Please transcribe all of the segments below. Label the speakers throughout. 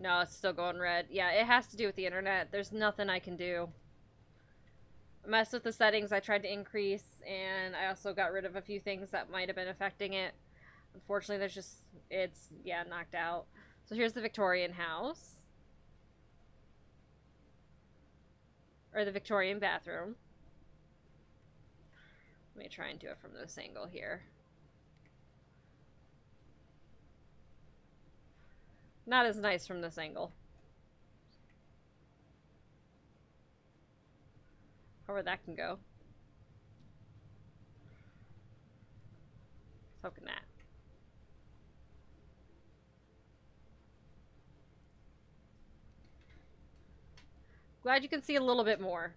Speaker 1: No, it's still going red. Yeah, it has to do with the internet. There's nothing I can do. I messed with the settings I tried to increase, and I also got rid of a few things that might have been affecting it. Unfortunately, there's just, it's, yeah, knocked out. So here's the Victorian house. Or the Victorian bathroom. Let me try and do it from this angle here. Not as nice from this angle. However that can go. So can that. Glad you can see a little bit more.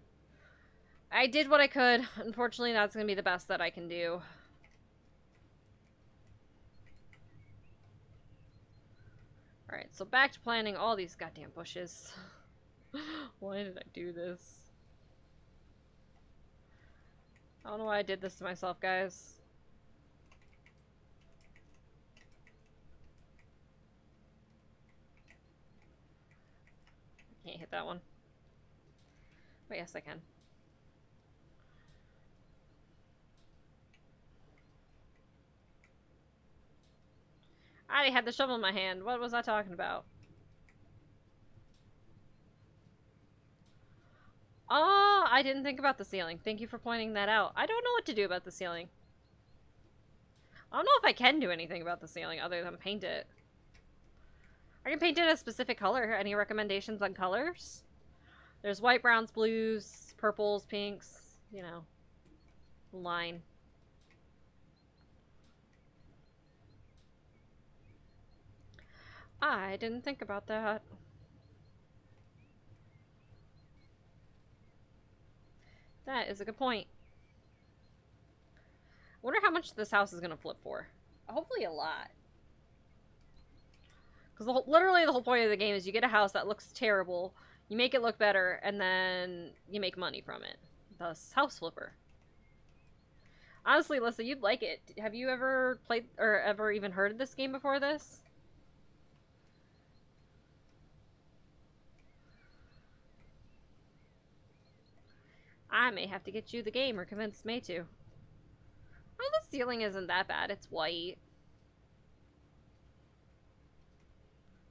Speaker 1: I did what I could. Unfortunately, that's going to be the best that I can do. Alright, so back to planting all these goddamn bushes. Why did I do this? I don't know why I did this to myself, guys. I can't hit that one. Oh, yes, I can. I already had the shovel in my hand. What was I talking about? Oh, I didn't think about the ceiling. Thank you for pointing that out. I don't know what to do about the ceiling. I don't know if I can do anything about the ceiling other than paint it. I can paint it a specific color. Any recommendations on colors? There's white, browns, blues, purples, pinks, you know. Line. I didn't think about that. That is a good point. I wonder how much this house is going to flip for. Hopefully a lot. Because literally the whole point of the game is you get a house that looks terrible, you make it look better, and then you make money from it. Thus, house flipper. Honestly, Alyssa, you'd like it. Have you ever played or ever even heard of this game before this? I may have to get you the game or convince May to. Oh, the ceiling isn't that bad. It's white.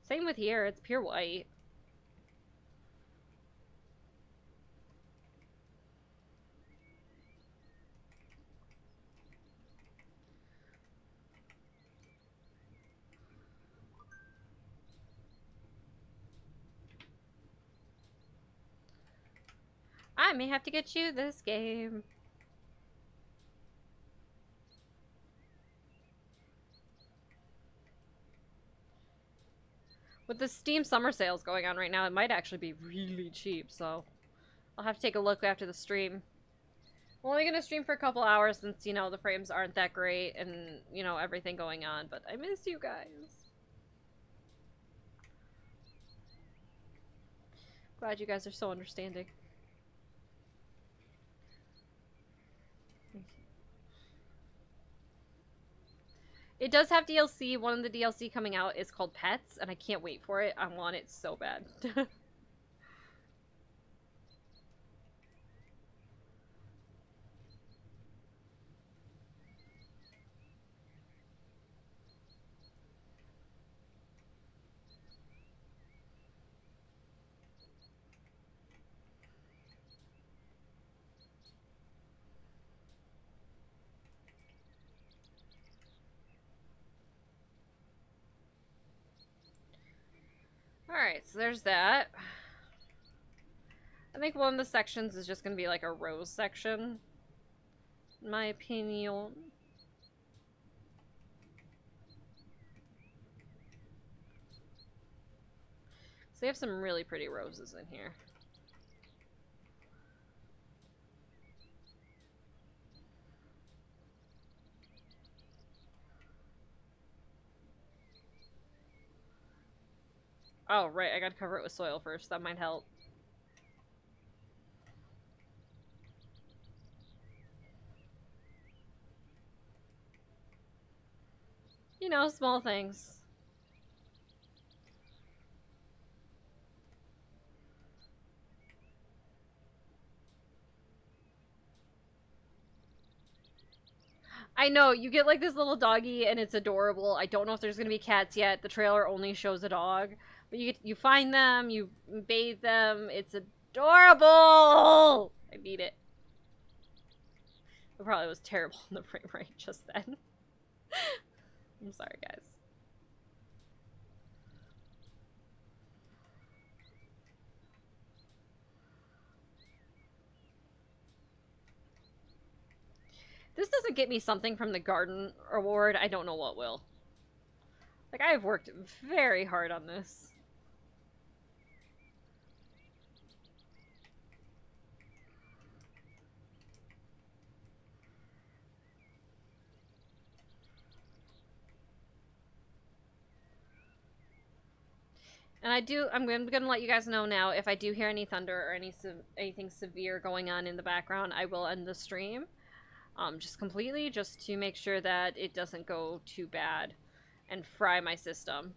Speaker 1: Same with here. It's pure white. I may have to get you this game. With the Steam summer sales going on right now, it might actually be really cheap, so I'll have to take a look after the stream. I'm only gonna stream for a couple hours since, you know, the frames aren't that great and, you know, everything going on, but I miss you guys. Glad you guys are so understanding. It does have DLC. One of the DLC coming out is called Pets, and I can't wait for it. I want it so bad. Alright, so there's that. I think one of the sections is just going to be like a rose section, in my opinion. So they have some really pretty roses in here. Oh, right, I gotta cover it with soil first. That might help. You know, small things. I know, you get like this little doggy and it's adorable. I don't know if there's gonna be cats yet. The trailer only shows a dog. But you find them, you bathe them. It's adorable! I need it. It probably was terrible in the frame rate just then. I'm sorry, guys. This doesn't get me something from the garden award. I don't know what will. Like, I have worked very hard on this. And I'm gonna let you guys know now, if I do hear any thunder or anything severe going on in the background, I will end the stream. Just completely, just to make sure that it doesn't go too bad and fry my system.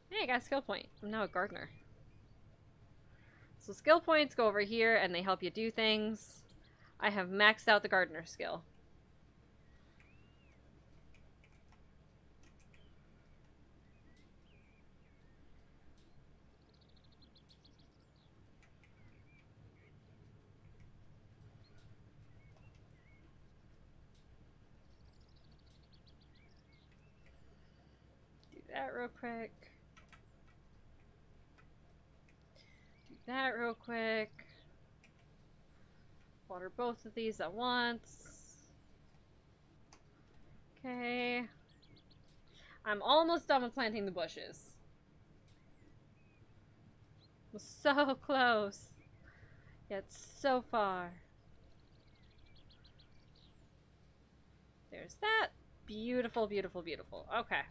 Speaker 1: Hey, I got a skill point. I'm now a gardener. So skill points go over here and they help you do things. I have maxed out the gardener skill. Do that real quick. Do that real quick. Water both of these at once. Okay. I'm almost done with planting the bushes. Was so close, yet so far. There's that. Beautiful, beautiful, beautiful. Okay.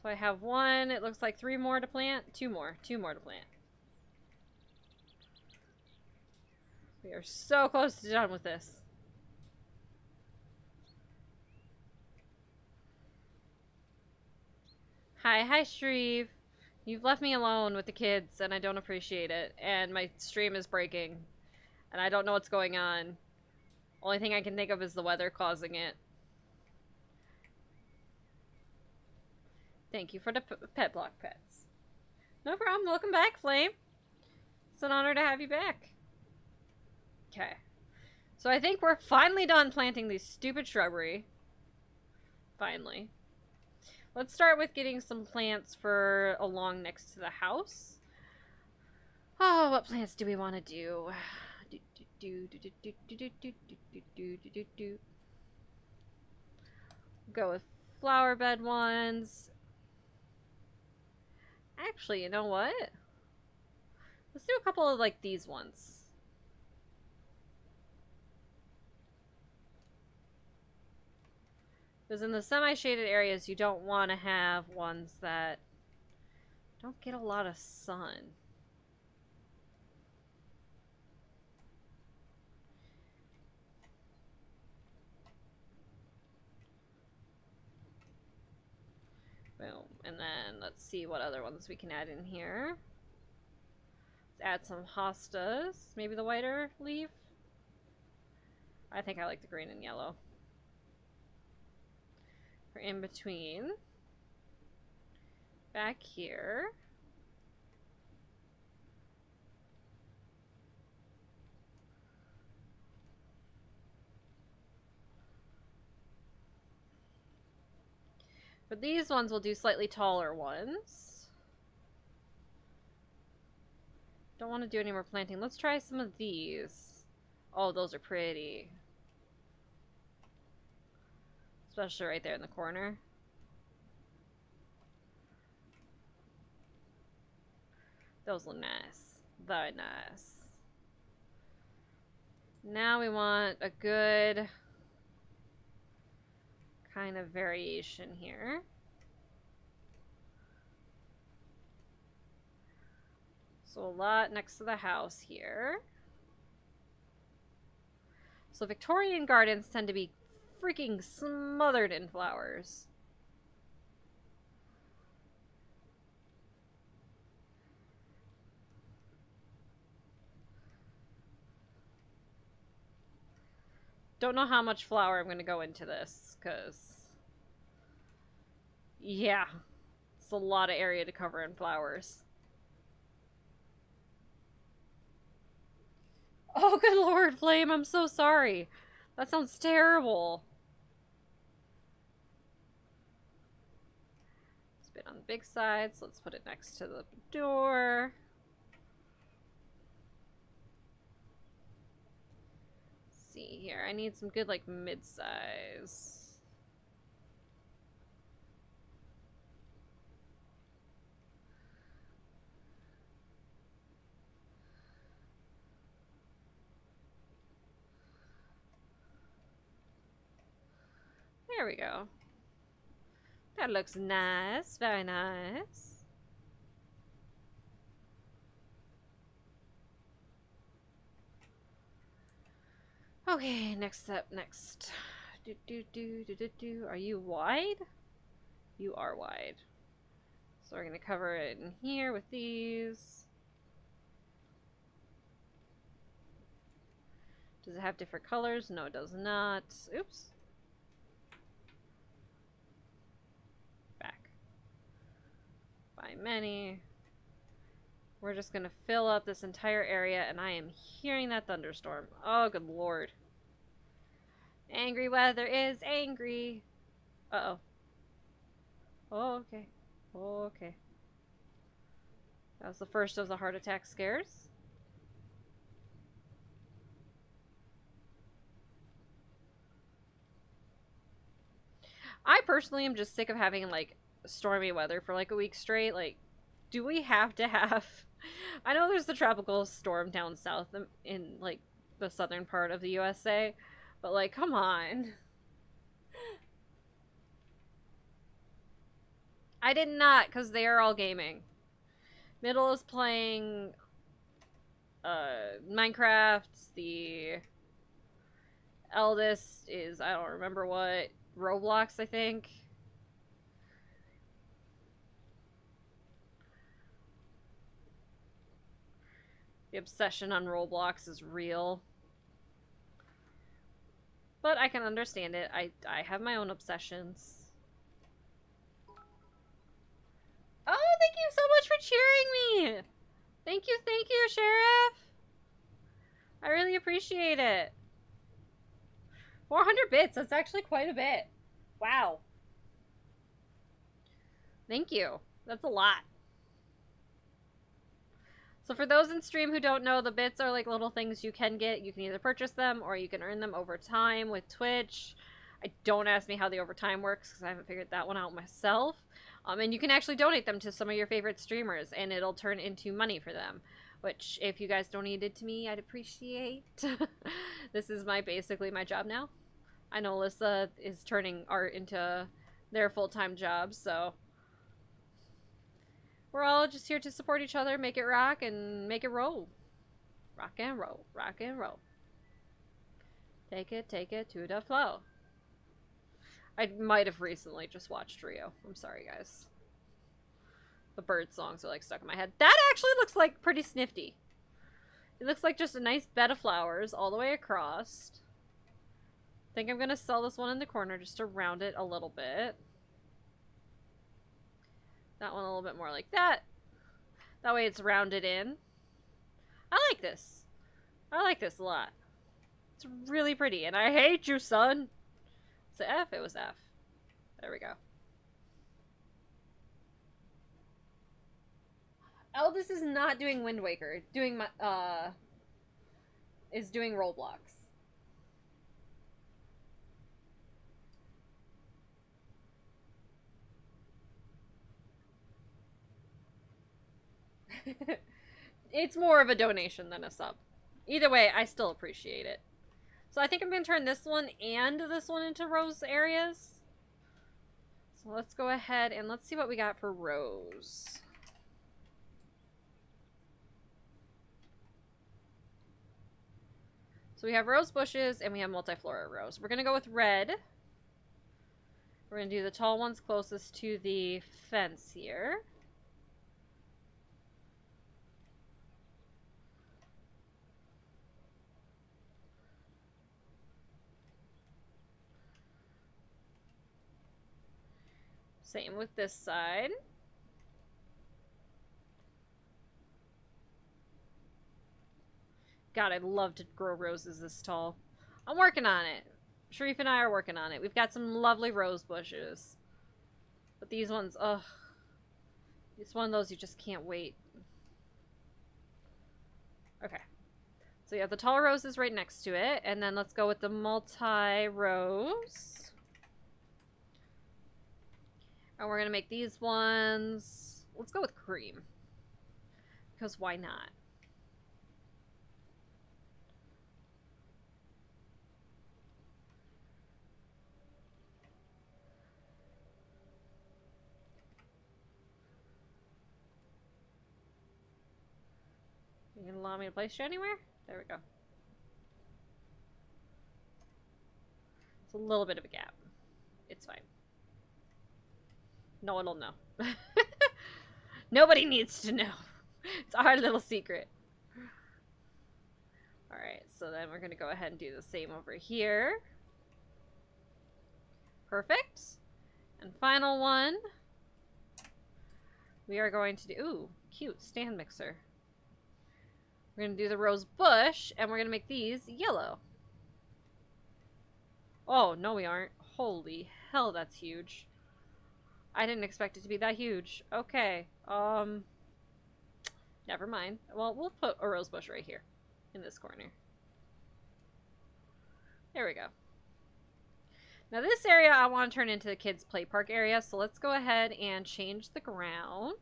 Speaker 1: So I have one. It looks like 3 more to plant. 2 more. 2 more to plant. We are so close to done with this. Hi, Shreve. You've left me alone with the kids, and I don't appreciate it. And my stream is breaking. And I don't know what's going on. Only thing I can think of is the weather causing it. Thank you for the pet block pets. No problem. Welcome back, Flame. It's an honor to have you back. Okay. So I think we're finally done planting these stupid shrubbery. Finally. Let's start with getting some plants for along next to the house. Oh, what plants do we want to do? Go with flower bed ones. Actually, you know what? Let's do a couple of like these ones. Because in the semi-shaded areas, you don't want to have ones that don't get a lot of sun. Boom. And then let's see what other ones we can add in here. Let's add some hostas. Maybe the whiter leaf. I think I like the green and yellow. For in between. Back here. For these ones, we'll do slightly taller ones. Don't want to do any more planting. Let's try some of these. Oh, those are pretty. Especially right there in the corner. Those look nice. Very nice. Now we want a good kind of variation here. So a lot next to the house here. So Victorian gardens tend to be freaking smothered in flowers. Don't know how much flour I'm going to go into this, because... yeah. It's a lot of area to cover in flowers. Oh, good lord, Flame, I'm so sorry. That sounds terrible. It's been on the big side, so let's put it next to the door. Let's see here. I need some good, like, mid-size. There we go. That looks nice. Very nice. Okay, next step. Next. Are you wide? You are wide. So we're going to cover it in here with these. Does it have different colors? No, it does not. Oops. Back. By many. We're just gonna fill up this entire area, and I am hearing that thunderstorm. Oh, good lord. Angry weather is angry. Uh-oh. Oh, okay. Oh, okay. That was the first of the heart attack scares. I personally am just sick of having, like, stormy weather for, like, a week straight. Like, do we have to have... I know there's the tropical storm down south in, like, the southern part of the USA, but, like, come on. I did not, because they are all gaming. Middle is playing Minecraft. The eldest is, I don't remember what, Roblox, I think. The obsession on Roblox is real. But I can understand it. I have my own obsessions. Oh, thank you so much for cheering me! Thank you, Sheriff! I really appreciate it. 400 bits, that's actually quite a bit. Wow. Thank you. That's a lot. So for those in stream who don't know, the bits are like little things you can get. You can either purchase them or you can earn them over time with Twitch. Don't ask me how the overtime works because I haven't figured that one out myself. And you can actually donate them to some of your favorite streamers and it'll turn into money for them. Which, if you guys donated to me, I'd appreciate. This is basically my job now. I know Alyssa is turning art into their full-time job, so... we're all just here to support each other, make it rock, and make it roll. Rock and roll. Rock and roll. Take it to the flow. I might have recently just watched Rio. I'm sorry, guys. The bird songs are like stuck in my head. That actually looks like pretty snifty. It looks like just a nice bed of flowers all the way across. I think I'm gonna sell this one in the corner just to round it a little bit. That one a little bit more like that. That way it's rounded in. I like this. I like this a lot. It's really pretty. And I hate you, son. Is it F? It was F. There we go. Eldest is not doing Wind Waker. Is doing Roblox. It's more of a donation than a sub. Either way, I still appreciate it. So I think I'm going to turn this one and this one into rose areas. So let's go ahead and let's see what we got for rose. So we have rose bushes and we have multiflora rose. We're going to go with red. We're going to do the tall ones closest to the fence here. Same with this side. God, I'd love to grow roses this tall. I'm working on it. Sharif and I are working on it. We've got some lovely rose bushes. But these ones, ugh. It's one of those you just can't wait. Okay. So you have the tall roses right next to it. And then let's go with the multi-rose. And we're going to make these ones... Let's go with cream. Because why not? You gonna allow me to place you anywhere? There we go. It's a little bit of a gap. It's fine. No one will know. Nobody needs to know. It's our little secret. Alright, so then we're gonna go ahead and do the same over here. Perfect. And final one. We are going to do... Ooh, cute stand mixer. We're going to do the rose bush, and we're going to make these yellow. Oh, no we aren't. Holy hell, that's huge. I didn't expect it to be that huge. Okay, never mind. Well, we'll put a rose bush right here, in this corner. There we go. Now this area I want to turn into the kids' play park area, so let's go ahead and change the ground.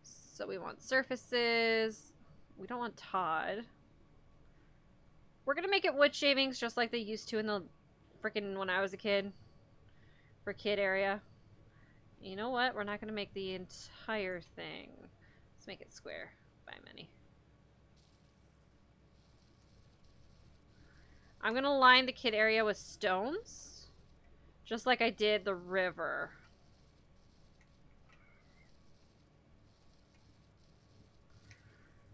Speaker 1: So we want surfaces. We don't want Todd. We're gonna make it wood shavings just like they used to in the freaking when I was a kid. For kid area. You know what? We're not gonna make the entire thing. Let's make it square by many. I'm gonna line the kid area with stones. Just like I did the river.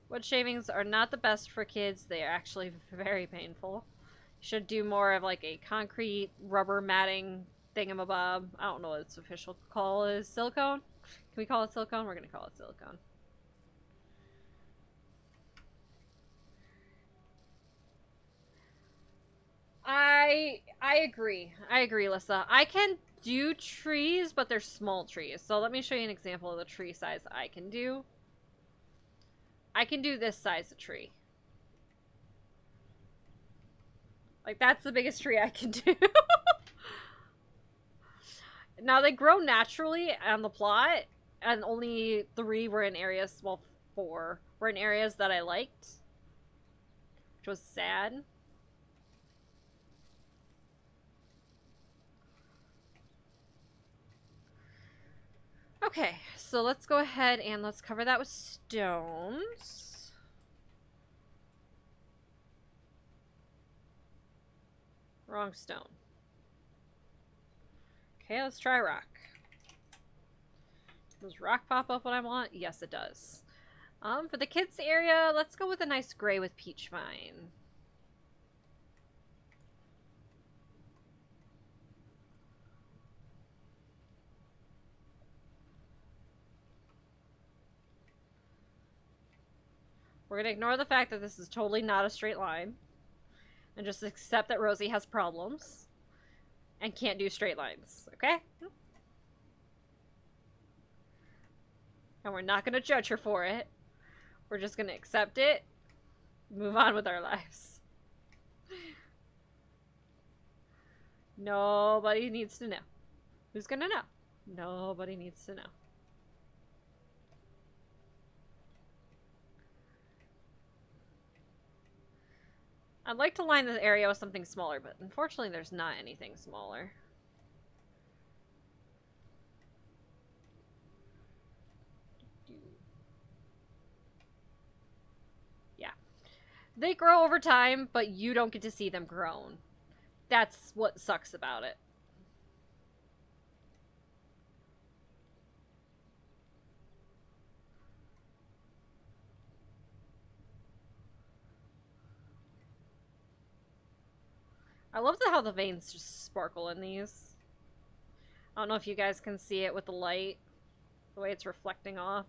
Speaker 1: Wood shavings are not the best for kids. They are actually very painful. You should do more of like a concrete rubber matting thingamabob. I don't know what its official call is. Silicone? Can we call it silicone? We're going to call it silicone. I agree. I agree, Lissa. I can do trees, but they're small trees. So let me show you an example of the tree size I can do. I can do this size of tree. Like, that's the biggest tree I can do. Now, they grow naturally on the plot, and only 3 were in areas, well, 4 were in areas that I liked, which was sad. Okay, so let's go ahead and let's cover that with stones. Wrong stone. Okay, let's try rock. Does rock pop up what I want? Yes, it does. For the kids area, let's go with a nice gray with peach vine. We're going to ignore the fact that this is totally not a straight line. And just accept that Rosie has problems. And can't do straight lines, okay? And we're not going to judge her for it. We're just going to accept it. Move on with our lives. Nobody needs to know. Who's going to know? Nobody needs to know. I'd like to line the area with something smaller, but unfortunately there's not anything smaller. Yeah. They grow over time, but you don't get to see them grown. That's what sucks about it. I love how the veins just sparkle in these. I don't know if you guys can see it with the light, the way it's reflecting off.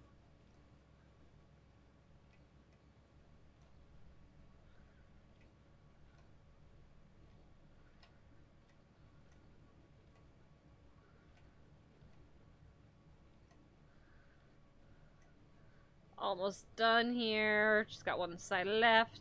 Speaker 1: Almost done here. Just got one side left.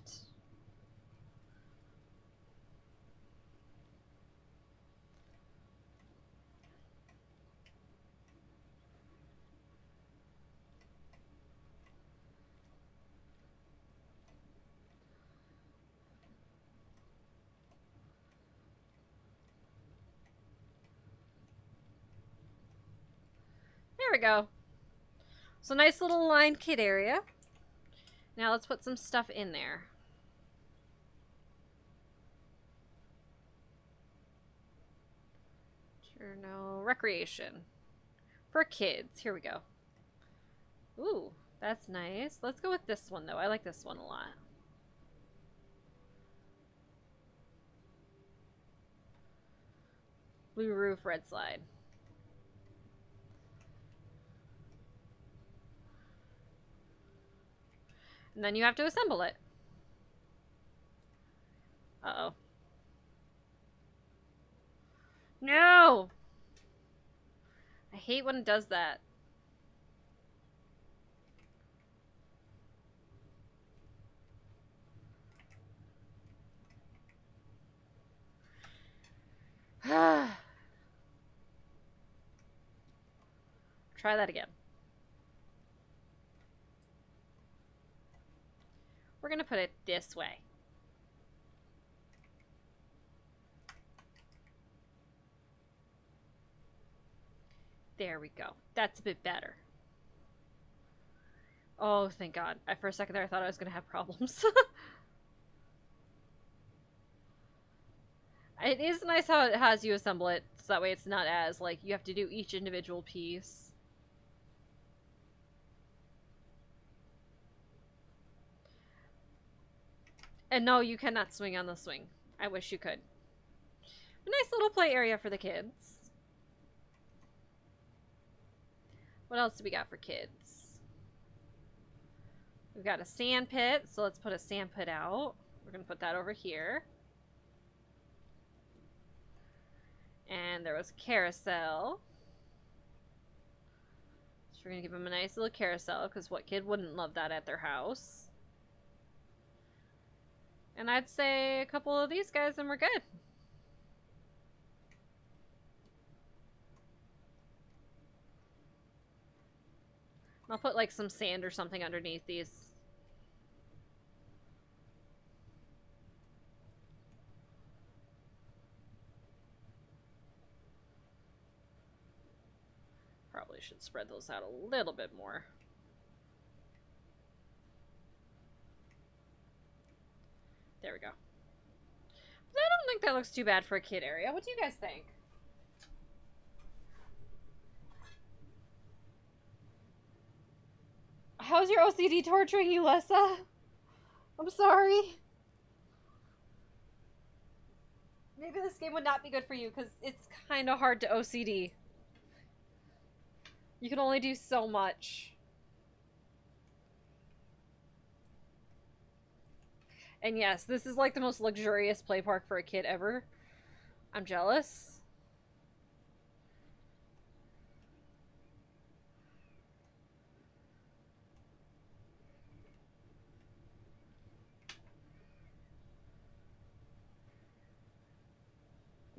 Speaker 1: There we go. So nice little lined kit area. Now let's put some stuff in there. Sure, no. Recreation. For kids. Here we go. Ooh, that's nice. Let's go with this one, though. I like this one a lot. Blue roof, red slide. And then you have to assemble it. Uh-oh. No! I hate when it does that. Try that again. We're gonna put it this way. There we go. That's a bit better. Oh, thank God. For a second there, I thought I was gonna have problems. It is nice how it has you assemble it, so that way it's not as, like, you have to do each individual piece. And no, you cannot swing on the swing. I wish you could. A nice little play area for the kids. What else do we got for kids? We've got a sand pit, so let's put a sand pit out. We're going to put that over here. And there was a carousel. So we're going to give them a nice little carousel, because what kid wouldn't love that at their house? And I'd say a couple of these guys and we're good. I'll put like some sand or something underneath these. Probably should spread those out a little bit more. There we go. But I don't think that looks too bad for a kid area. What do you guys think? How's your OCD torturing you, Lessa? I'm sorry. Maybe this game would not be good for you because it's kind of hard to OCD. You can only do so much. And yes, this is like the most luxurious play park for a kid ever. I'm jealous.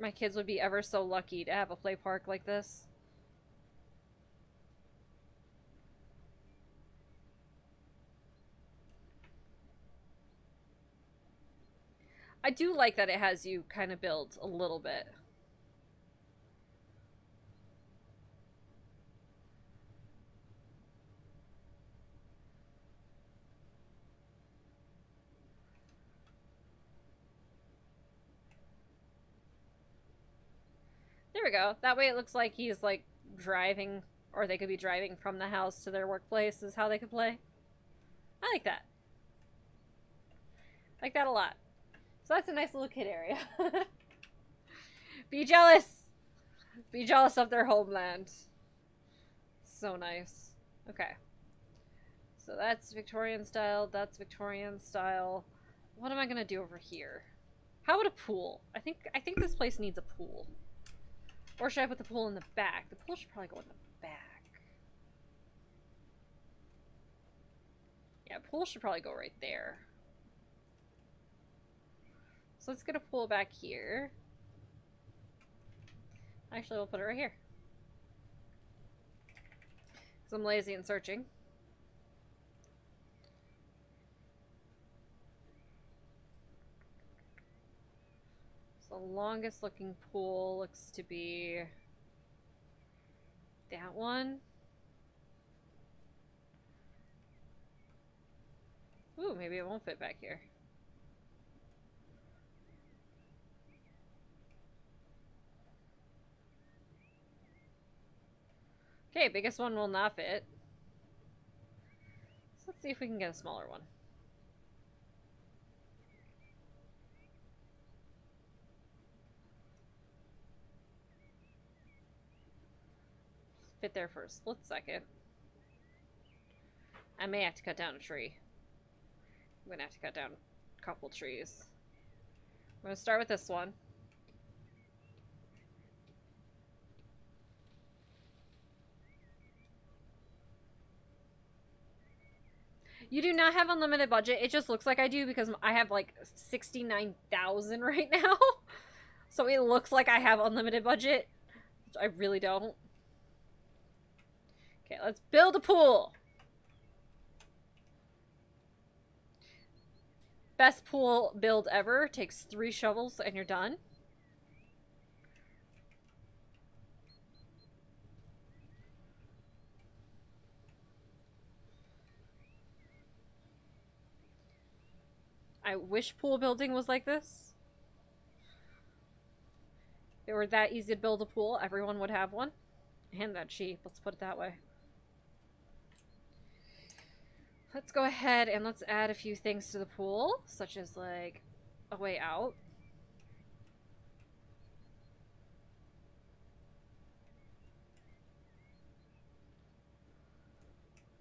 Speaker 1: My kids would be ever so lucky to have a play park like this. I do like that it has you kind of build a little bit. There we go. That way it looks like he's like driving, or they could be driving from the house to their workplace is how they could play. I like that. I like that a lot. So that's a nice little kid area. Be jealous! Be jealous of their homeland. So nice. Okay. So that's Victorian style, that's Victorian style. What am I gonna do over here? How about a pool? I think this place needs a pool. Or should I put the pool in the back? The pool should probably go in the back. Yeah, pool should probably go right there. So let's get a pool back here. Actually, we'll put it right here. Because I'm lazy and searching. So the longest looking pool looks to be that one. Ooh, maybe it won't fit back here. Okay, biggest one will not fit. So let's see if we can get a smaller one. Fit there for a split second. I may have to cut down a tree. I'm gonna have to cut down a couple trees. I'm gonna start with this one. You do not have unlimited budget. It just looks like I do because I have like 69,000 right now. So it looks like I have unlimited budget. I really don't. Okay, let's build a pool. Best pool build ever. Takes 3 shovels and you're done. I wish pool building was like this. If it were that easy to build a pool, everyone would have one. And that cheap, let's put it that way. Let's go ahead and let's add a few things to the pool, such as like a way out.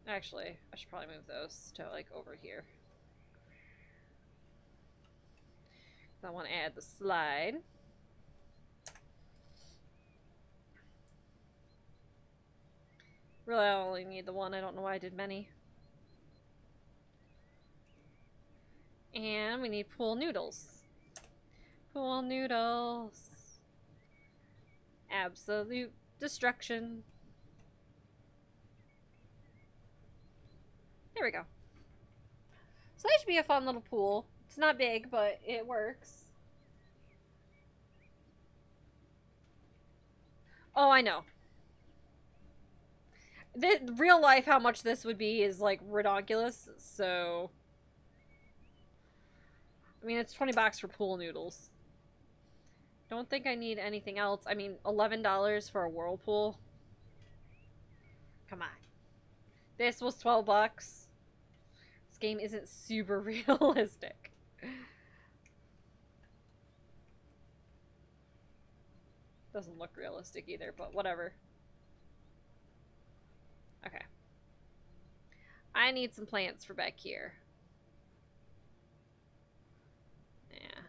Speaker 1: Actually, I should probably move those to like over here. I want to add the slide. Really, I only need the one. I don't know why I did many. And we need pool noodles. Pool noodles. Absolute destruction. There we go. So that should be a fun little pool. It's not big, but it works. Oh, I know. The real life, how much this would be is like ridiculous. So, I mean, it's $20 for pool noodles. Don't think I need anything else. I mean, $11 for a whirlpool. Come on. This was 12 bucks. This game isn't super realistic. Doesn't look realistic either, but whatever. Okay. I need some plants for back here. Yeah.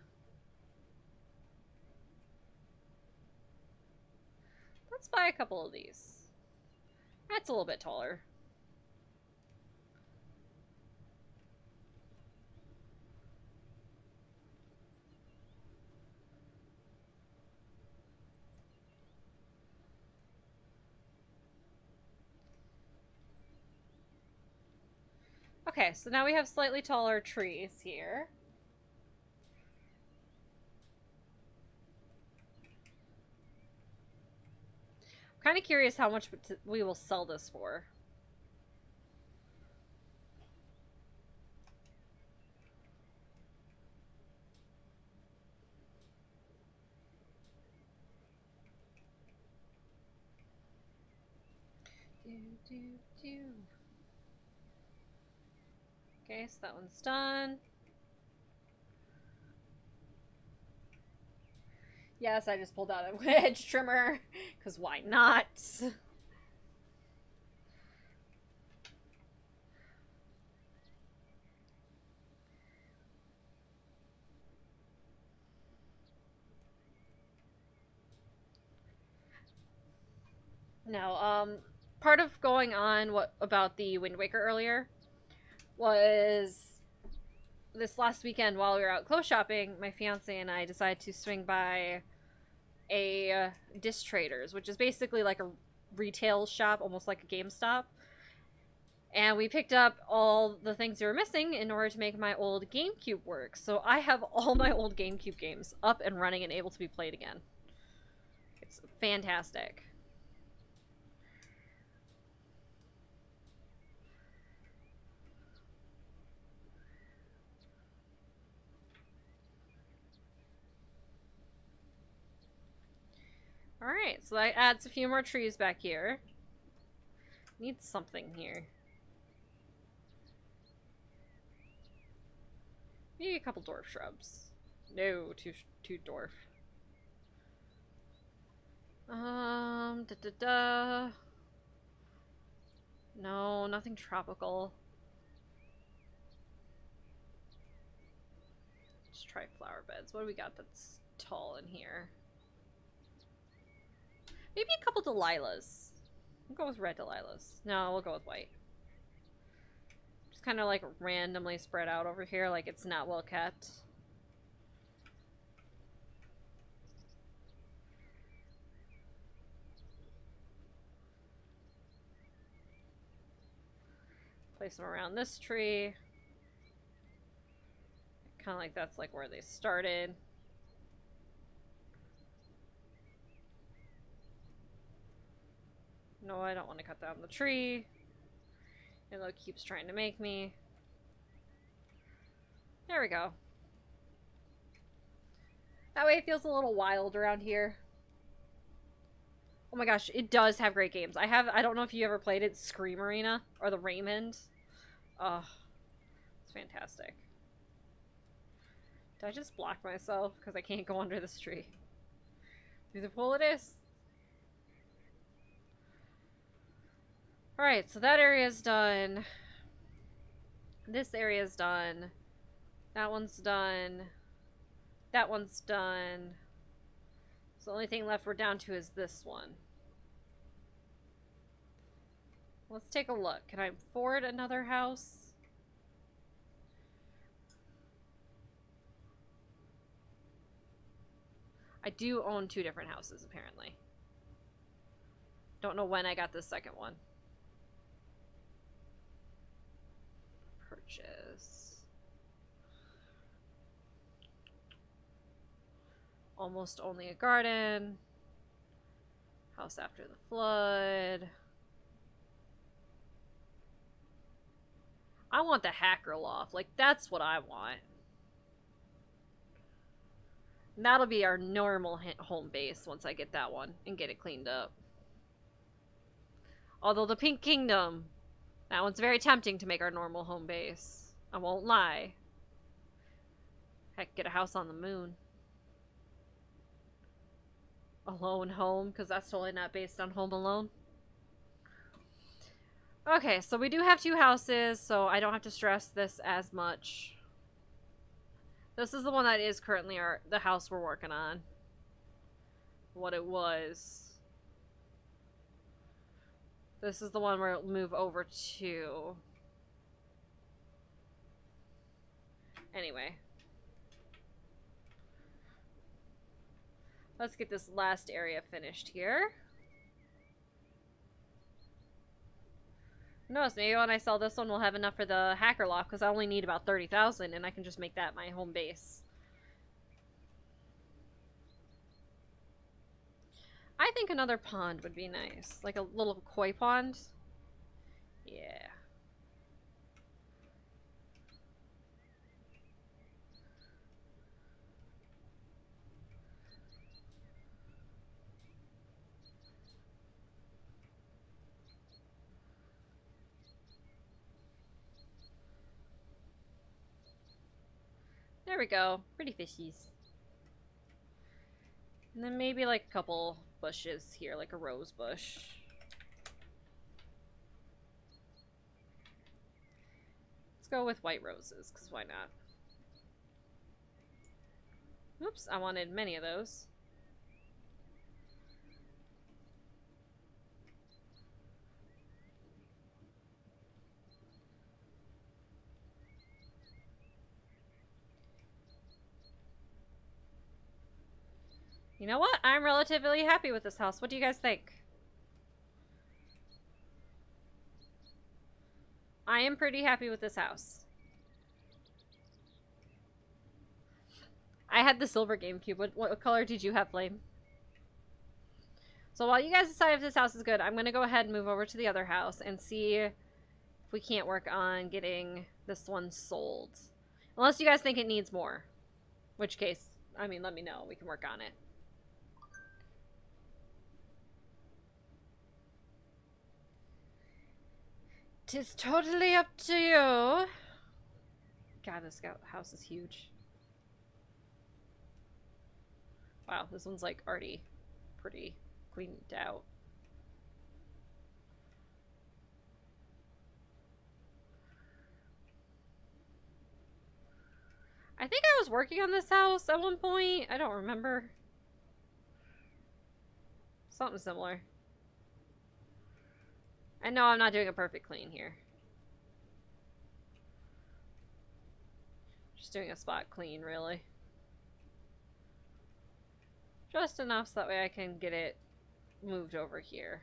Speaker 1: Let's buy a couple of these. That's a little bit taller. Okay, so now we have slightly taller trees here. I'm kind of curious how much we will sell this for. Okay, so that one's done. Yes, I just pulled out a hedge trimmer, because why not? No, part of going on what about the Wind Waker earlier was this last weekend while we were out clothes shopping, my fiance and I decided to swing by a disc traders, which is basically like a retail shop, almost like a GameStop. And we picked up all the things we were missing in order to make my old GameCube work. So I have all my old GameCube games up and running and able to be played again. It's fantastic. Alright, so that adds a few more trees back here. Need something here. Maybe a couple dwarf shrubs. No, two dwarf. Da da da. No, nothing tropical. Let's try flower beds. What do we got that's tall in here? Maybe a couple Delilahs. We'll go with red Delilahs. No, we'll go with white. Just kind of like randomly spread out over here, like it's not well kept. Place them around this tree. Kind of like that's like where they started. No, I don't want to cut down the tree. And it keeps trying to make me. There we go. That way it feels a little wild around here. Oh my gosh, it does have great games. I don't know if you ever played it, Scream Arena or the Raymond. Oh, it's fantastic. Did I just block myself because I can't go under this tree? Through the pool it is. Alright, so that area's done. This area's done. That one's done. That one's done. So the only thing left we're down to is this one. Let's take a look. Can I afford another house? I do own 2 different houses, apparently. Don't know when I got this second one. Purchase. Almost only a garden. House after the flood. I want the hacker loft. Like, that's what I want. And that'll be our normal home base once I get that one and get it cleaned up. Although the Pink Kingdom, that one's very tempting to make our normal home base. I won't lie. Heck, get a house on the moon. Alone home, because that's totally not based on Home Alone. Okay, so we do have 2 houses, so I don't have to stress this as much. This is the one that is currently the house we're working on. What it was. This is the one we'll move over to. Anyway. Let's get this last area finished here. Notice maybe when I sell this one, we'll have enough for the hacker loft because I only need about 30,000 and I can just make that my home base. I think another pond would be nice. Like a little koi pond. Yeah. There we go. Pretty fishies. And then maybe like a couple bushes here, like a rose bush. Let's go with white roses, because why not? Oops, I wanted many of those. You know what? I'm relatively happy with this house. What do you guys think? I am pretty happy with this house. I had the silver GameCube. What color did you have, Flame? So while you guys decide if this house is good, I'm going to go ahead and move over to the other house and see if we can't work on getting this one sold. Unless you guys think it needs more. In which case, I mean, let me know. We can work on it. 'Tis totally up to you. God, this house is huge. Wow, this one's like already pretty cleaned out. I think I was working on this house at one point. I don't remember. Something similar. And no, I'm not doing a perfect clean here. Just doing a spot clean, really. Just enough so that way I can get it moved over here.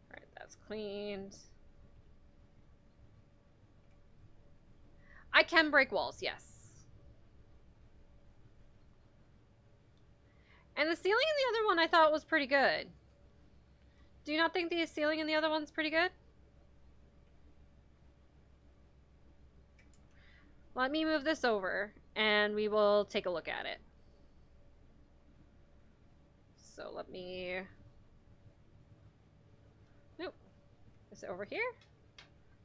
Speaker 1: Alright, that's cleaned. I can break walls, yes. And the ceiling in the other one I thought was pretty good. Do you not think the ceiling in the other one's pretty good? Let me move this over and we will take a look at it. So let me... Nope. Is it over here?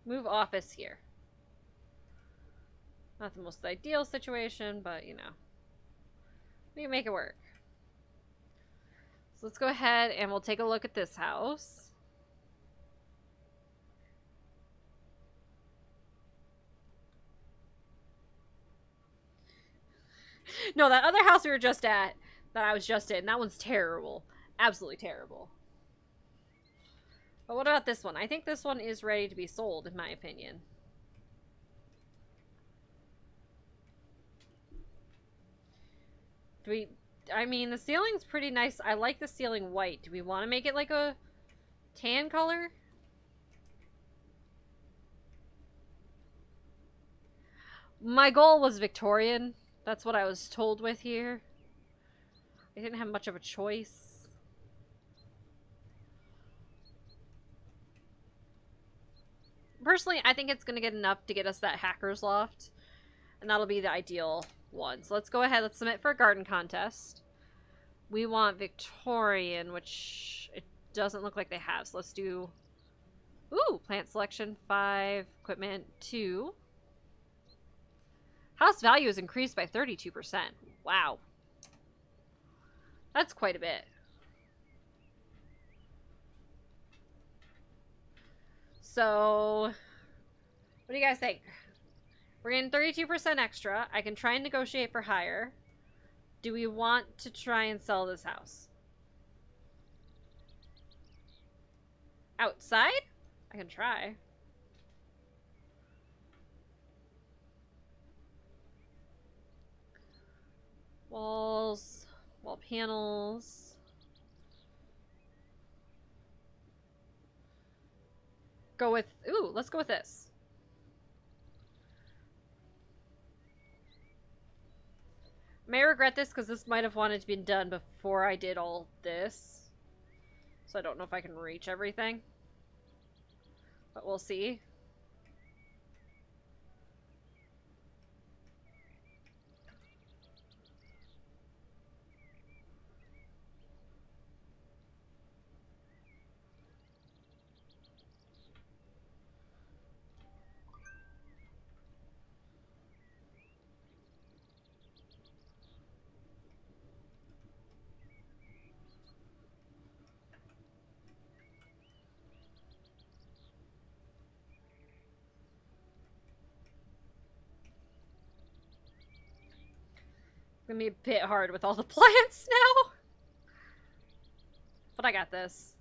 Speaker 1: Move office here. Not the most ideal situation, but you know. We can make it work. So let's go ahead and we'll take a look at this house. No, that other house we were just at, that I was just in, that one's terrible. Absolutely terrible. But what about this one? I think this one is ready to be sold, in my opinion. Do we... I mean, the ceiling's pretty nice. I like the ceiling white. Do we want to make it like a tan color? My goal was Victorian. That's what I was told with here. I didn't have much of a choice. Personally, I think it's going to get enough to get us that hacker's loft. And that'll be the ideal one. So let's go ahead. Let's submit for a garden contest. We want Victorian, which it doesn't look like they have. So let's do... Ooh, plant selection 5, equipment 2. House value is increased by 32%. Wow. That's quite a bit. So, what do you guys think? We're getting 32% extra. I can try and negotiate for higher. Do we want to try and sell this house? Outside? I can try. Walls, wall panels. Go with, ooh, let's go with this. May regret this because this might have wanted to be done before I did all this. So I don't know if I can reach everything. But we'll see. Gonna be a bit hard with all the plants now. But I got this.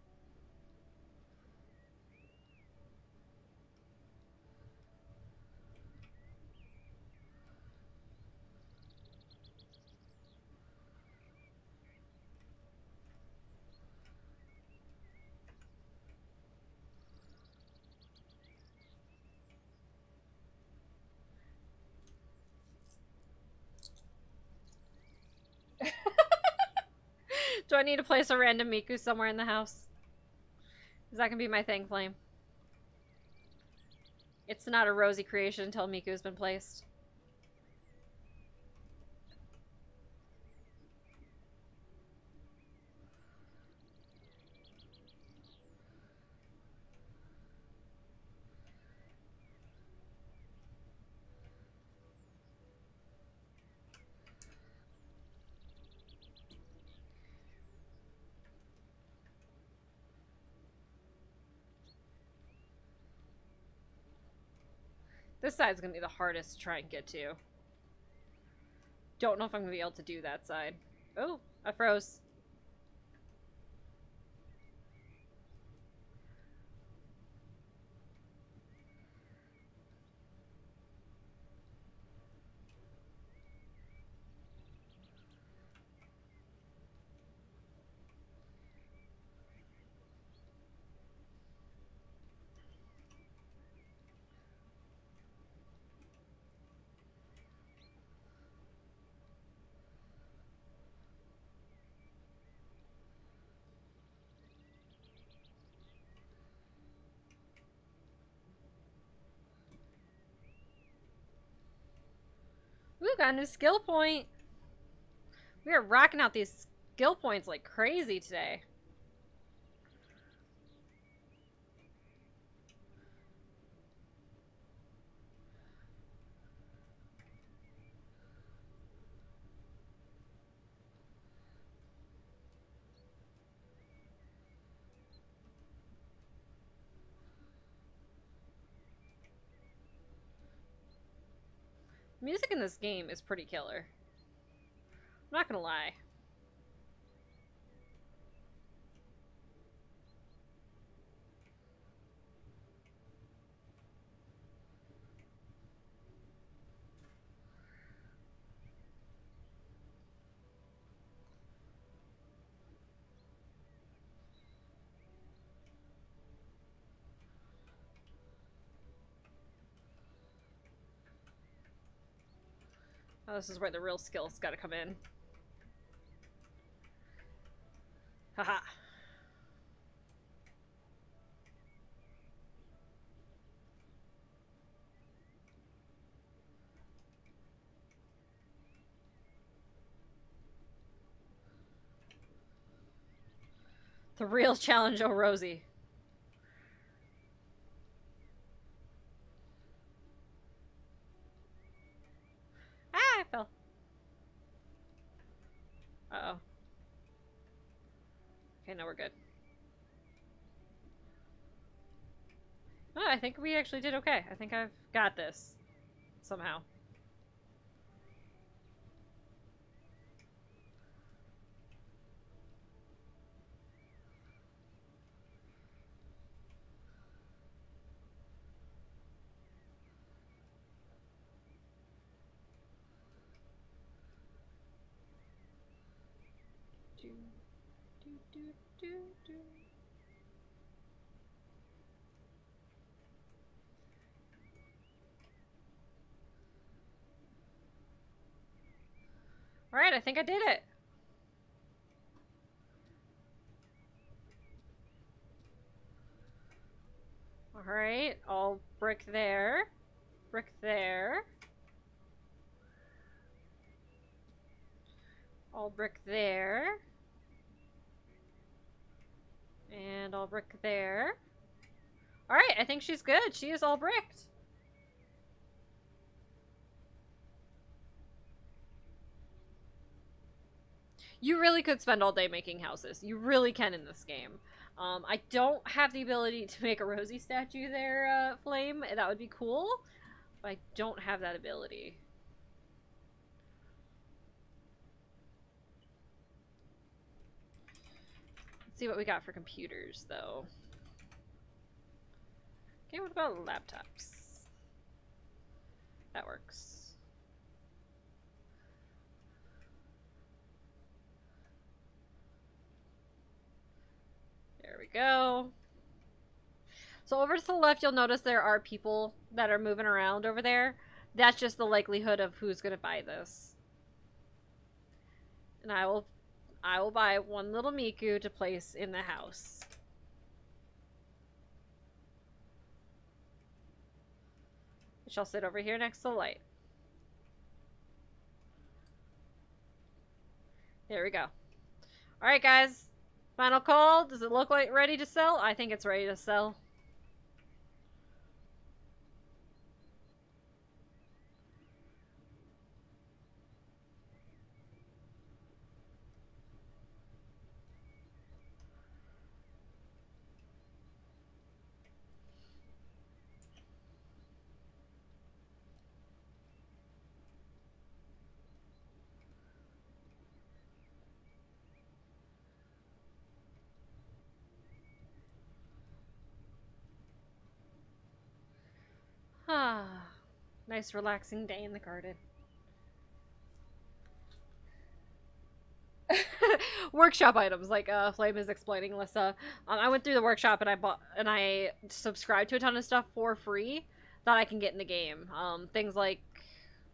Speaker 1: Do I need to place a random Miku somewhere in the house? Is that gonna be my thing, Flame? It's not a rosy creation until Miku's been placed. This side's gonna be the hardest to try and get to. Don't know if I'm gonna be able to do that side. Oh, I froze. Ooh, got a new skill point. We are rocking out these skill points like crazy today. Music in this game is pretty killer. I'm not gonna lie. Oh, this is where the real skills gotta come in. Haha. The real challenge, oh Rosie. Ah, I fell. Uh-oh. Okay, now we're good. Oh, I think we actually did okay. I think I've got this. Somehow. Do, do, do, do, do. Alright, I think I did it. Alright, all brick there. Brick there. All brick there. And all brick there. Alright, I think she's good. She is all bricked. You really could spend all day making houses. You really can in this game. I don't have the ability to make a Rosie statue there, Flame. That would be cool. But I don't have that ability. see what we got for computers, though. Okay, what about laptops? That works. There we go. So over to the left, you'll notice there are people that are moving around over there. That's just the likelihood of who's going to buy this. And I will buy one little Miku to place in the house. She'll sit over here next to the light. There we go. Alright, guys. Final call. Does it look like ready to sell? I think it's ready to sell. Ah, nice relaxing day in the garden. Workshop items, like Flame is explaining, Alyssa. I went through the workshop and I subscribed to a ton of stuff for free that I can get in the game. Things like,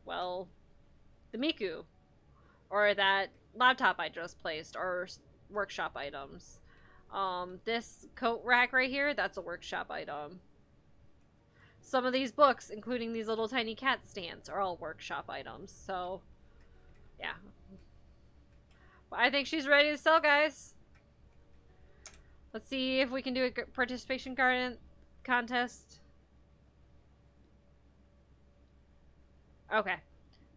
Speaker 1: well, the Miku, or that laptop I just placed, or workshop items. This coat rack right here, that's a workshop item. Some of these books, including these little tiny cat stands, are all workshop items. So, yeah. Well, I think she's ready to sell, guys. Let's see if we can do a participation garden contest. Okay.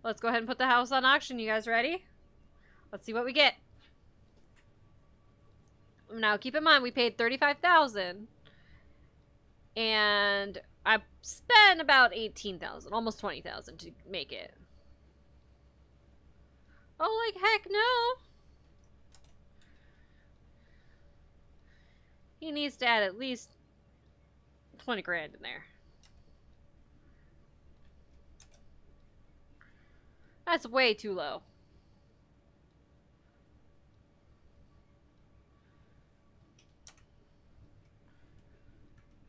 Speaker 1: Let's go ahead and put the house on auction. You guys ready? Let's see what we get. Now, keep in mind, we paid $35,000. And I spent about $18,000, almost $20,000 to make it. Oh, like heck no. He needs to add at least 20 grand in there. That's way too low.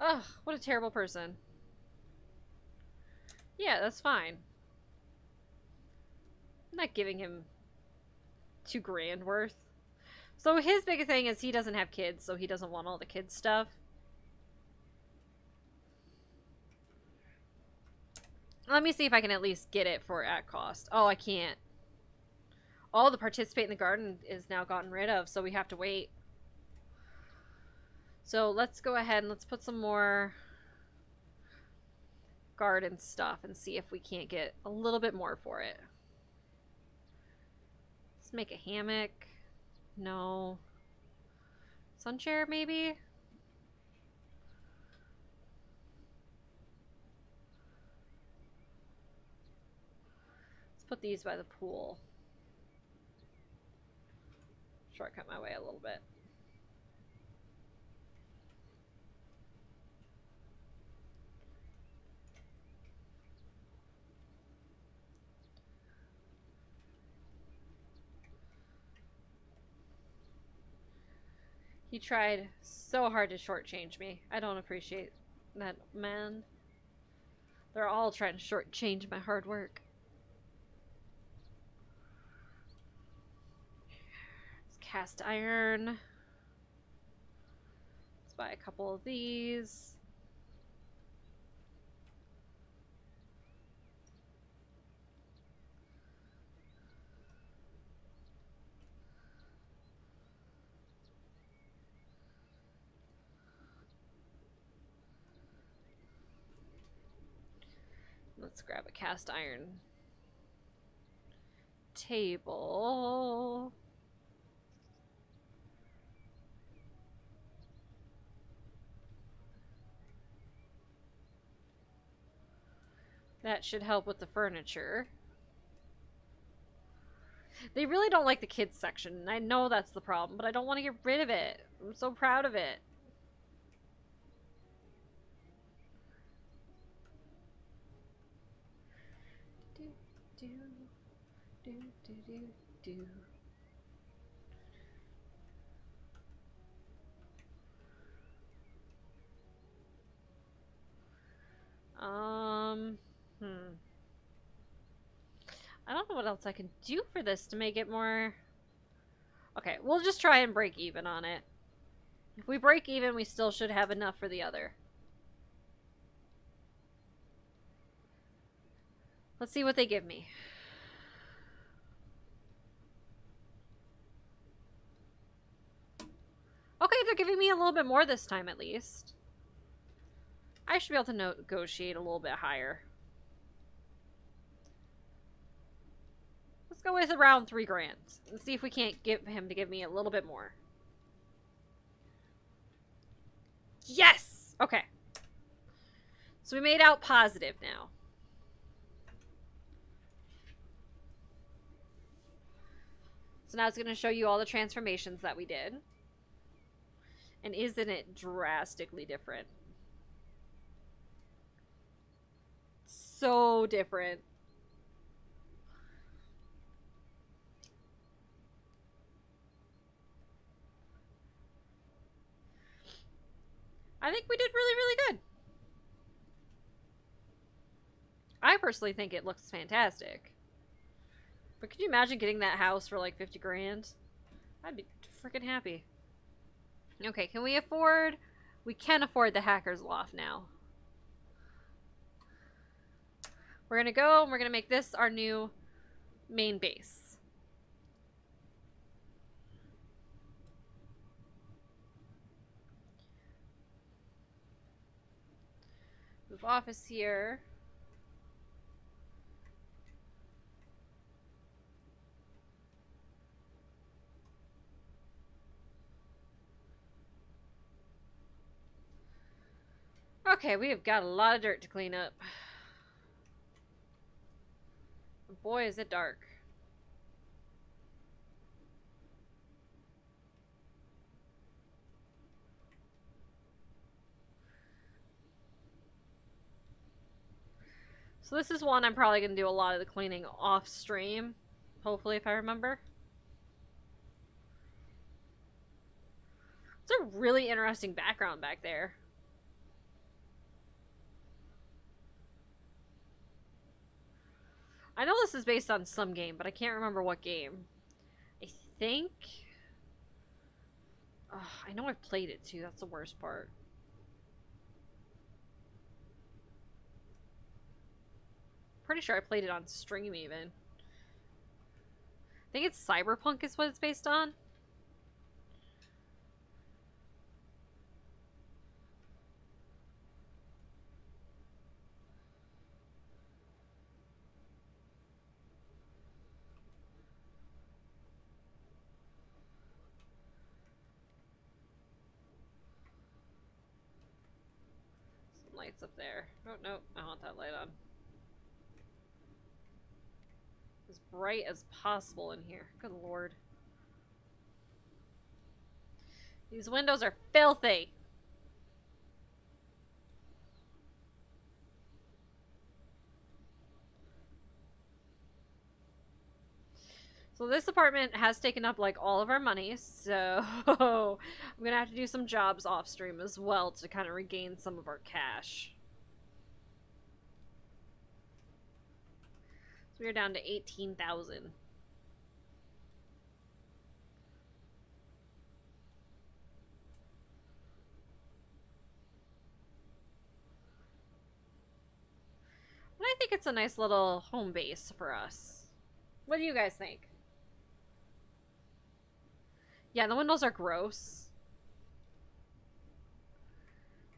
Speaker 1: Ugh, what a terrible person. Yeah, that's fine. I'm not giving him 2 grand worth. So his big thing is he doesn't have kids, so he doesn't want all the kids stuff. Let me see if I can at least get it for at cost. Oh, I can't. All the participate in the garden is now gotten rid of, so we have to wait. So let's go ahead and let's put some more garden stuff and see if we can't get a little bit more for it. Let's make a hammock. No. Sun chair, maybe? Let's put these by the pool. Shortcut my way a little bit. He tried so hard to shortchange me. I don't appreciate that, man. They're all trying to shortchange my hard work. It's cast iron. Let's buy a couple of these. Let's grab a cast iron table. That should help with the furniture. They really don't like the kids section, and I know that's the problem, but I don't want to get rid of it. I'm so proud of it. Do, do, do, do, do, do. I don't know what else I can do for this to make it more... Okay, we'll just try and break even on it. If we break even, we still should have enough for the other. Let's see what they give me. Okay, they're giving me a little bit more this time at least. I should be able to negotiate a little bit higher. Let's go with around 3 grand and see if we can't get him to give me a little bit more. Yes! Okay. So we made out positive now. So now it's going to show you all the transformations that we did. And isn't it drastically different? So different. I think we did really, really good. I personally think it looks fantastic. But could you imagine getting that house for like 50 grand? I'd be freaking happy. Okay, can we afford... We can afford the Hacker's Loft now. We're gonna go and we're gonna make this our new main base. Move office here. Okay, we have got a lot of dirt to clean up. Boy, is it dark. So this is one I'm probably going to do a lot of the cleaning off stream. Hopefully, if I remember. It's a really interesting background back there. I know this is based on some game, but I can't remember what game. I think... I know I've played it too, that's the worst part. Pretty sure I played it on stream even. I think it's Cyberpunk is what it's based on. Some lights up there. Oh, no, I want that light on. As bright as possible in here. Good lord. These windows are filthy. So this apartment has taken up like all of our money, so I'm gonna have to do some jobs off stream as well to kind of regain some of our cash. So we're down to 18,000. But I think it's a nice little home base for us. What do you guys think? Yeah, the windows are gross.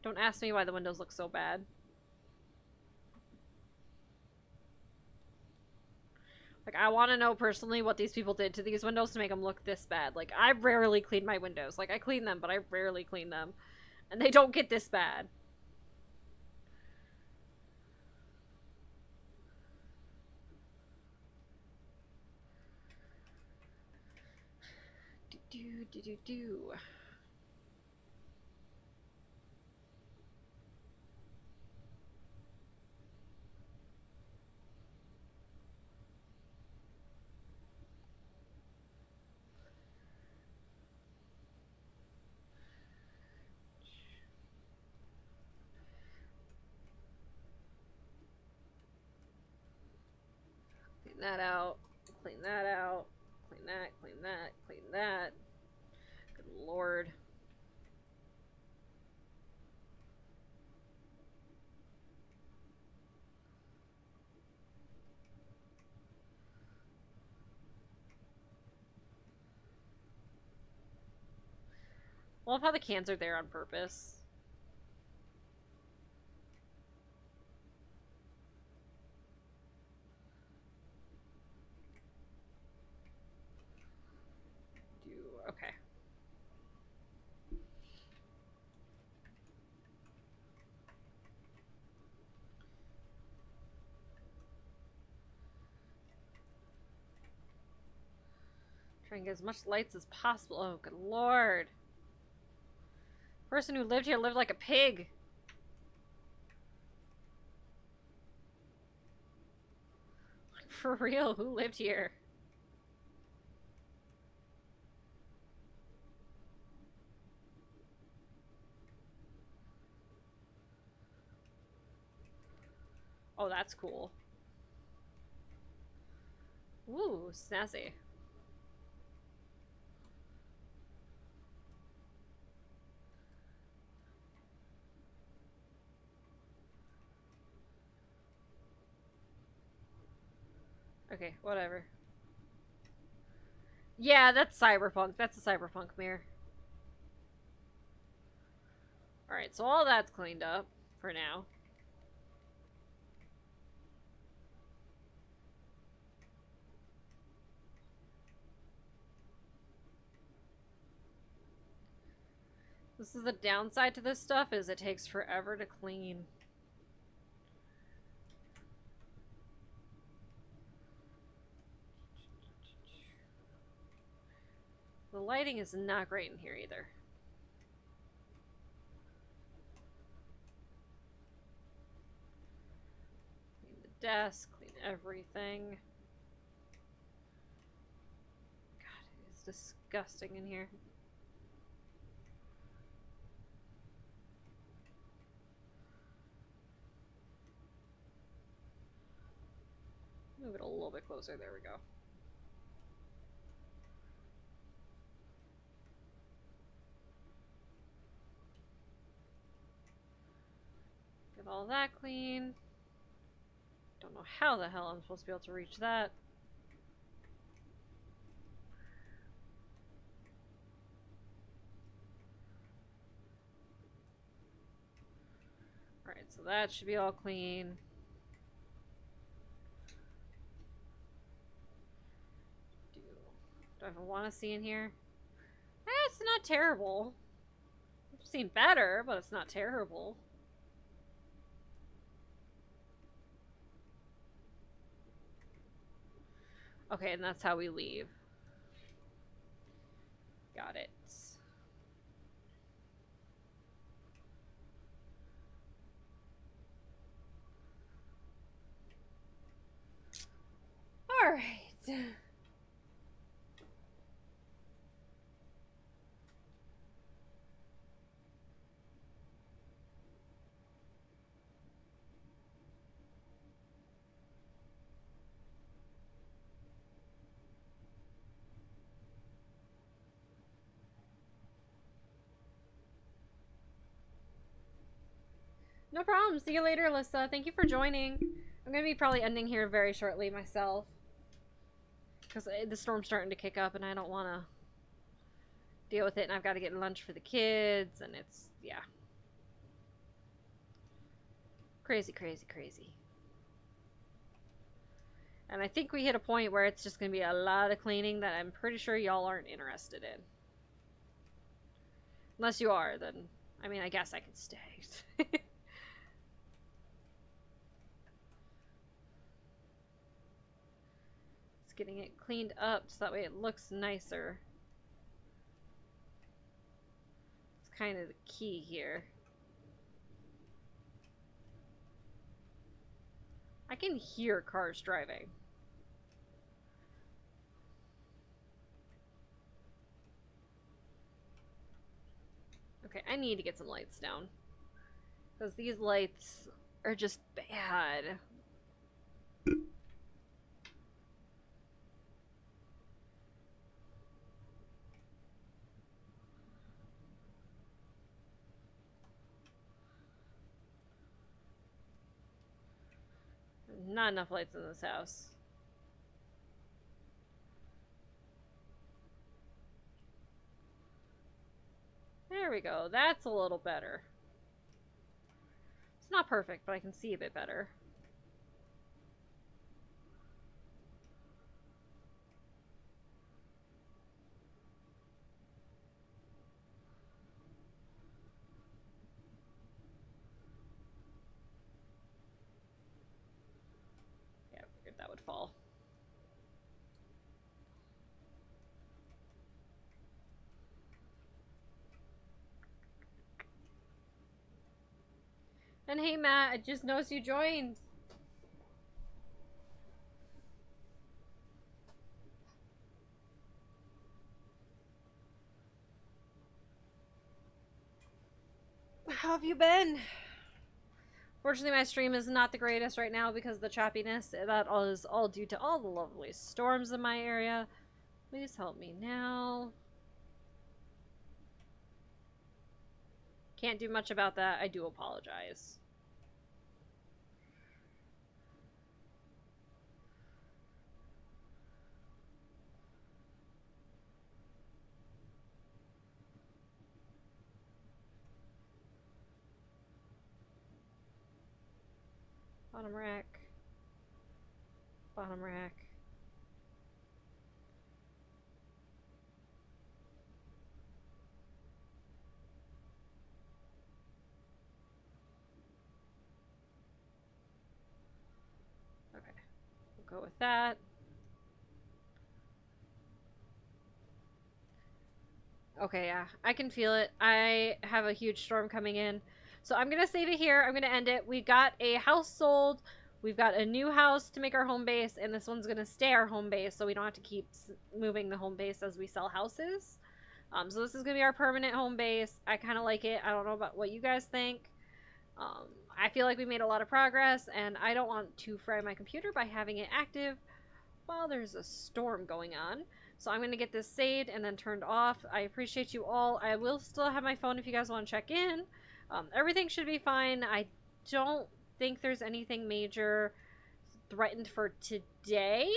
Speaker 1: Don't ask me why the windows look so bad. Like, I want to know personally what these people did to these windows to make them look this bad. Like, I rarely clean my windows. Like, I clean them, but I rarely clean them. And they don't get this bad. Do. Clean that out. Clean that out. Clean that, clean that, clean that. Good lord. I love how the cans are there on purpose. Okay. Try and get as much lights as possible. Oh, good lord. Person who lived here lived like a pig. For real, who lived here? Oh, that's cool. Ooh, snazzy. Okay, whatever. Yeah, that's cyberpunk. That's a cyberpunk mirror. Alright, so all that's cleaned up for now. This is the downside to this stuff, is it takes forever to clean. The lighting is not great in here either. Clean the desk, clean everything. God, it's disgusting in here. Move it a little bit closer. There we go. Get all that clean. Don't know how the hell I'm supposed to be able to reach that. Alright, so that should be all clean. Do I even want to see in here? It's not terrible. I've seen better, but it's not terrible. Okay, and that's how we leave. Got it. Alright. No problem. See you later, Alyssa. Thank you for joining. I'm going to be probably ending here very shortly myself. Because the storm's starting to kick up and I don't want to deal with it. And I've got to get lunch for the kids. And it's, yeah. Crazy, crazy, crazy. And I think we hit a point where it's just going to be a lot of cleaning that I'm pretty sure y'all aren't interested in. Unless you are, then, I mean, I guess I could stay. Getting it cleaned up so that way it looks nicer. kind of the key here. I can hear cars driving. Okay, I need to get some lights down. Because these lights are just bad. Not enough lights in this house. There we go. That's a little better. It's not perfect, but I can see a bit better. Yeah, I figured that would fall. And hey Matt, I just noticed you joined. How have you been? Fortunately, my stream is not the greatest right now because of the choppiness. That is all due to all the lovely storms in my area. Please help me now. Can't do much about that. I do apologize. Bottom rack. Bottom rack. Okay. We'll go with that. Okay, yeah. I can feel it. I have a huge storm coming in. So I'm going to save it here. I'm going to end it. We got a house sold. We've got a new house to make our home base. And this one's going to stay our home base. So we don't have to keep moving the home base as we sell houses. So this is going to be our permanent home base. I kind of like it. I don't know about what you guys think. I feel like we made a lot of progress. And I don't want to fry my computer by having it active while there's a storm going on. So I'm going to get this saved and then turned off. I appreciate you all. I will still have my phone if you guys want to check in. Everything should be fine. I don't think there's anything major threatened for today,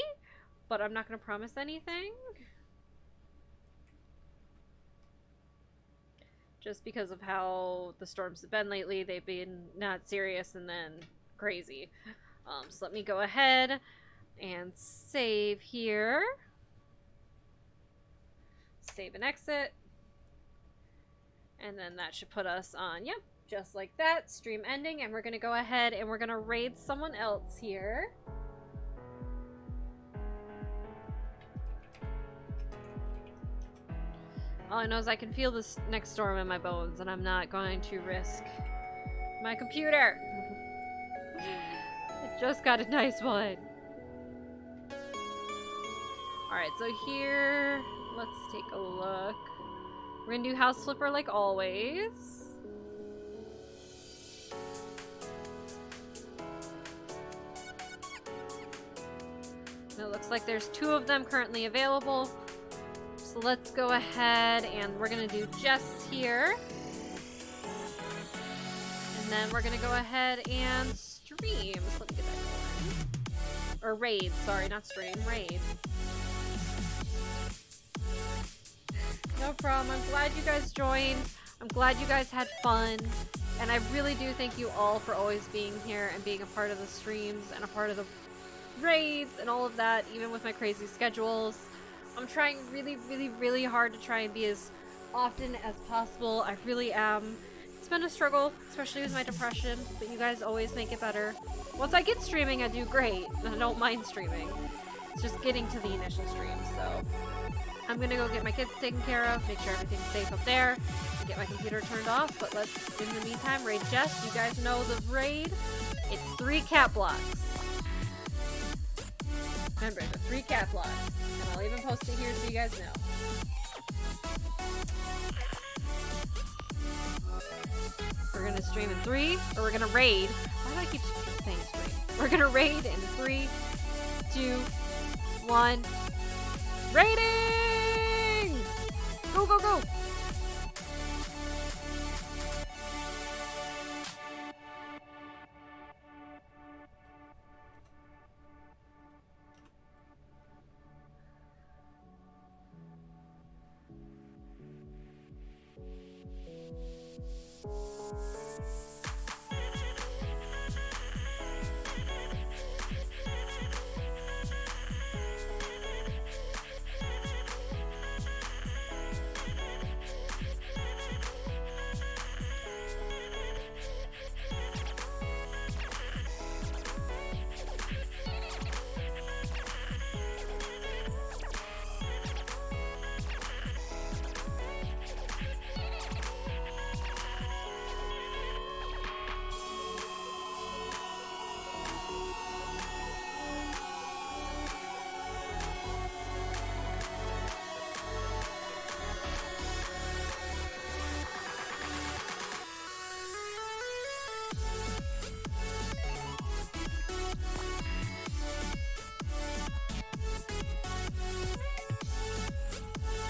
Speaker 1: but I'm not going to promise anything. Just because of how the storms have been lately. They've been not serious and then crazy. So let me go ahead and save here. Save and exit. And then that should put us on, yep, just like that. Stream ending, and we're going to go ahead and we're going to raid someone else here. All I know is I can feel this next storm in my bones, and I'm not going to risk my computer. I just got a nice one. Alright, so here, let's take a look. We're gonna do house flipper like always. And it looks like there's 2 of them currently available. So let's go ahead and we're gonna do Jess here. And then we're gonna go ahead and stream. So let me get that going. Or raid, sorry, not stream, raid. No problem. I'm glad you guys joined. I'm glad you guys had fun. And I really do thank you all for always being here and being a part of the streams and a part of the raids and all of that, even with my crazy schedules. I'm trying really, really, really hard to try and be as often as possible. I really am. It's been a struggle, especially with my depression, but you guys always make it better. Once I get streaming, I do great. I don't mind streaming. It's just getting to the initial stream, so I'm gonna go get my kids taken care of, make sure everything's safe up there, and get my computer turned off. But let's, in the meantime, raid Jess. You guys know the raid. It's 3 cat blocks. Remember, the 3 cat blocks. And I'll even post it here so you guys know. We're gonna stream in 3, or we're gonna raid. Why do I keep saying stream? We're gonna raid in 3, 2, 1. Raiding! Go, go, go!